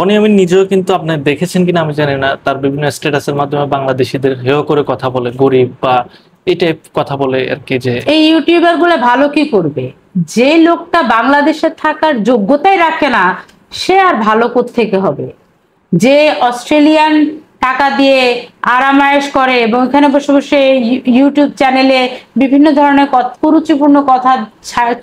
বনিয়ামিন নিজেও কিন্তু আপনি দেখেছেন কিনা আমি জানি না, তার বিভিন্ন স্ট্যাটাসের মাধ্যমে বাংলাদেশিদের হেয় করে কথা বলে, গরিব বা এই টাইপ কথা বলে আর কি। যে এই ইউটিউবার গুলো ভালো কি করবে? যে লোকটা বাংলাদেশে থাকার যোগ্যতাই রাখে না, সে আর ভালো কোত্থেকে হবে? যে অস্ট্রেলিয়ান টাকা দিয়ে আরামায়েশ করে এবং এখানে বসে বসে ইউটিউব চ্যানেলে বিভিন্ন ধরনের কুরুচিপূর্ণ কথা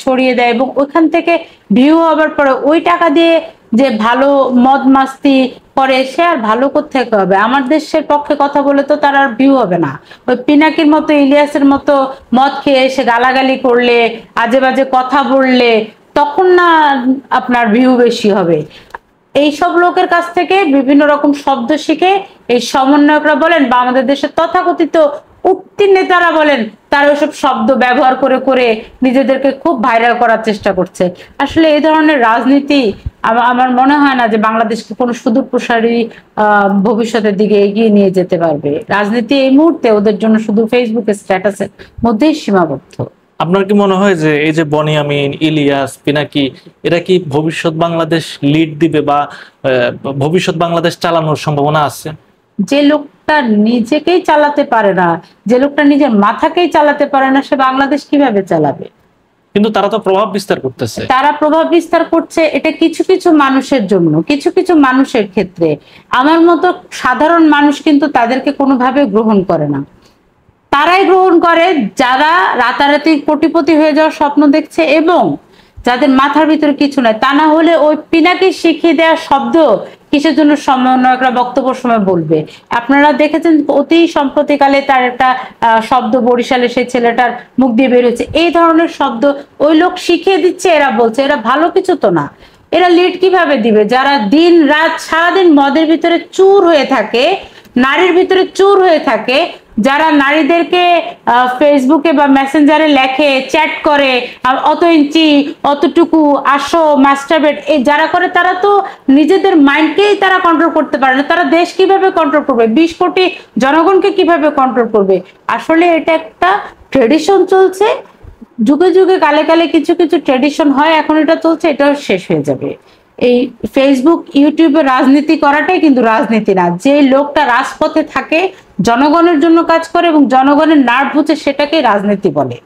ছড়িয়ে দেয় এবং ওইখান থেকে ভিউ হবার পরে ওই টাকা দিয়ে যে ভালো মদ মাস্তি করে, সে আর ভালো কোত্থেকে হবে? আমার দেশের পক্ষে কথা বলে তো তার আর ভিউ হবে না। ওই পিনাকির মতো, ইলিয়াসের মতো মদ খেয়ে এসে গালাগালি করলে, আজে বাজে কথা বললে তখন না আপনার ভিউ বেশি হবে। এইসব লোকের কাছ থেকে বিভিন্ন রকম শব্দ শিখে এই সমন্বয়করা বলেন বা আমাদের দেশের তথাকথিত উঠতি নেতারা বলেন, তারা ওইসব শব্দ ব্যবহার করে করে নিজেদেরকে খুব ভাইরাল করার চেষ্টা করছে। আসলে এই ধরনের রাজনীতি আমার মনে হয় না যে বাংলাদেশকে কোনো সুদূর প্রসারী ভবিষ্যতের দিকে এগিয়ে নিয়ে যেতে পারবে। রাজনীতি এই মুহূর্তে ওদের জন্য শুধু ফেসবুকের স্ট্যাটাসের মধ্যেই সীমাবদ্ধ। আপনার কি মনে হয় যে এই যে বনিয়ামিন, ইলিয়াস, পিনাকি, এরা কি ভবিষ্যৎ বাংলাদেশ লিড দিবে বা ভবিষ্যৎ বাংলাদেশ চালানোর সম্ভাবনা আছে? যে লোকটা নিজেকেই চালাতে পারে না, যে লোকটা নিজের মাথাকেই চালাতে পারে না, সে বাংলাদেশ কিভাবে চালাবে? কিন্তু তারা তো প্রভাব বিস্তার করতেছে। তারা প্রভাব বিস্তার করছে, এটা কিছু কিছু মানুষের জন্য, কিছু কিছু মানুষের ক্ষেত্রে। আমার মতো সাধারণ মানুষ কিন্তু তাদেরকে কোনোভাবে গ্রহণ করে না। তারাই গ্রহণ করে যারা রাতারাতি কোটিপতি হয়ে যাওয়ার স্বপ্ন দেখছে এবং যাদের মাথার ভিতরে কিছু নাই। তা না হলে ওই পিনাকি শিখিয়ে দেওয়া শব্দ কিসের জন্য সমন্বয়করা বক্তব্য সময় বলবে? আপনারা দেখেছেন অতি সম্প্রতিকালে তার একটা শব্দ বরিশালে সেই ছেলেটার মুখ দিয়ে বের হয়েছে। এই ধরনের শব্দ ওই লোক শিখিয়ে দিচ্ছে, এরা বলছে। এরা ভালো কিছু তো না। এরা লিড কিভাবে দিবে? যারা দিন রাত সারাদিন মদের ভিতরে চুর হয়ে থাকে, নারীর ভিতরে চুর হয়ে থাকে, যারা নারীদেরকে ফেসবুকে বা মেসেঞ্জারে লেখে, চ্যাট করে, অত ইঞ্চি, অতটুকু, আসো, মাস্টারবেট, এই যারা করে তারা তো নিজেদের মাইন্ডকেই তারা কন্ট্রোল করতে পারে না। তারা দেশ কিভাবে কন্ট্রোল করবে? 20 কোটি জনগণকে কিভাবে কন্ট্রোল করবে? আসলে এটা একটা ট্রেডিশন চলছে, যুগে যুগে কালে কালে কিছু কিছু ট্রেডিশন হয়, এখন এটা চলছে, এটাও শেষ হয়ে যাবে। এই ফেসবুক ইউটিউবে রাজনীতি করাটাই কিন্তু রাজনীতি না। যে লোকটা রাজপথে থাকে, জনগণের জন্য কাজ করে এবং জনগণের নার্ভ বুঝে, সেটাকেই রাজনীতি বলে।